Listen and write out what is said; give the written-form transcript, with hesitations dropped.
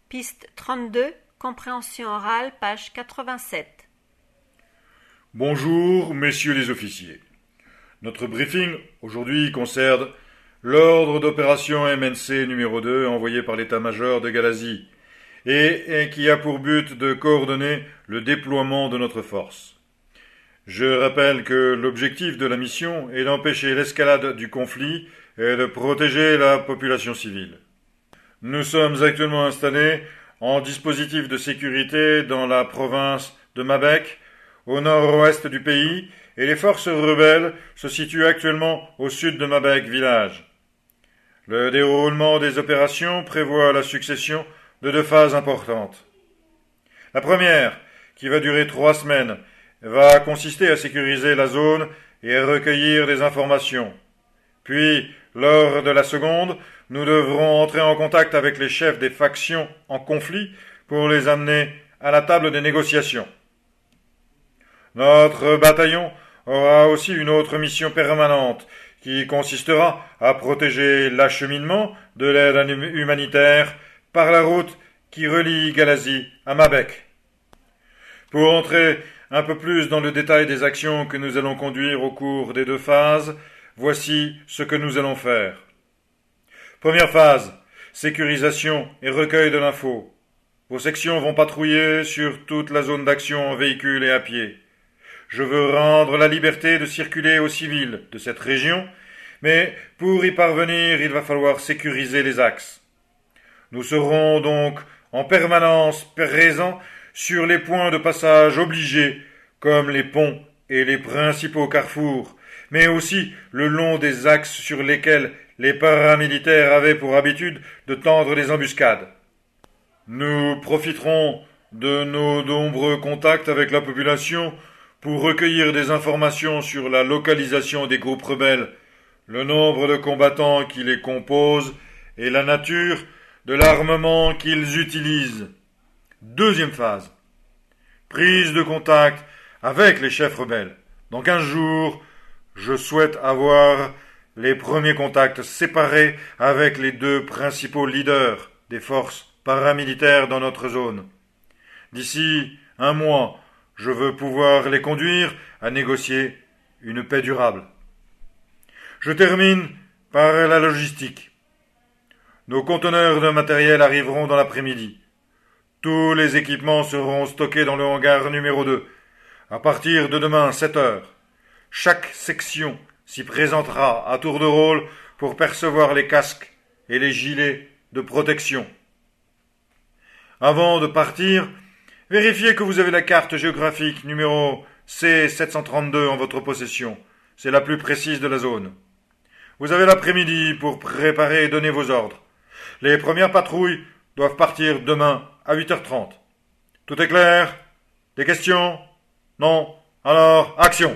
Piste 32, compréhension orale, page 87. Bonjour, messieurs les officiers. Notre briefing aujourd'hui concerne l'ordre d'opération MNC numéro 2 envoyé par l'état-major de Galazie et qui a pour but de coordonner le déploiement de notre force. Je rappelle que l'objectif de la mission est d'empêcher l'escalade du conflit et de protéger la population civile. Nous sommes actuellement installés en dispositif de sécurité dans la province de Mabek, au nord-ouest du pays, et les forces rebelles se situent actuellement au sud de Mabek village. Le déroulement des opérations prévoit la succession de 2 phases importantes. La première, qui va durer 3 semaines, va consister à sécuriser la zone et à recueillir des informations. Puis, lors de la seconde, nous devrons entrer en contact avec les chefs des factions en conflit pour les amener à la table des négociations. Notre bataillon aura aussi une autre mission permanente qui consistera à protéger l'acheminement de l'aide humanitaire par la route qui relie Galazie à Mabek. Pour entrer un peu plus dans le détail des actions que nous allons conduire au cours des 2 phases, voici ce que nous allons faire. Première phase, sécurisation et recueil de l'info. Vos sections vont patrouiller sur toute la zone d'action en véhicule et à pied. Je veux rendre la liberté de circuler aux civils de cette région, mais pour y parvenir, il va falloir sécuriser les axes. Nous serons donc en permanence présents sur les points de passage obligés, comme les ponts et les principaux carrefours, mais aussi le long des axes sur lesquels les paramilitaires avaient pour habitude de tendre des embuscades. Nous profiterons de nos nombreux contacts avec la population pour recueillir des informations sur la localisation des groupes rebelles, le nombre de combattants qui les composent et la nature de l'armement qu'ils utilisent. Deuxième phase. Prise de contact avec les chefs rebelles. Dans 15 jours, je souhaite avoir les premiers contacts séparés avec les 2 principaux leaders des forces paramilitaires dans notre zone. D'ici 1 mois, je veux pouvoir les conduire à négocier une paix durable. Je termine par la logistique. Nos conteneurs de matériel arriveront dans l'après-midi. Tous les équipements seront stockés dans le hangar numéro 2. À partir de demain, 7 heures, chaque section s'y présentera à tour de rôle pour percevoir les casques et les gilets de protection. Avant de partir, vérifiez que vous avez la carte géographique numéro C732 en votre possession. C'est la plus précise de la zone. Vous avez l'après-midi pour préparer et donner vos ordres. Les premières patrouilles doivent partir demain à 8h30. Tout est clair? Des questions? Non? Alors, action!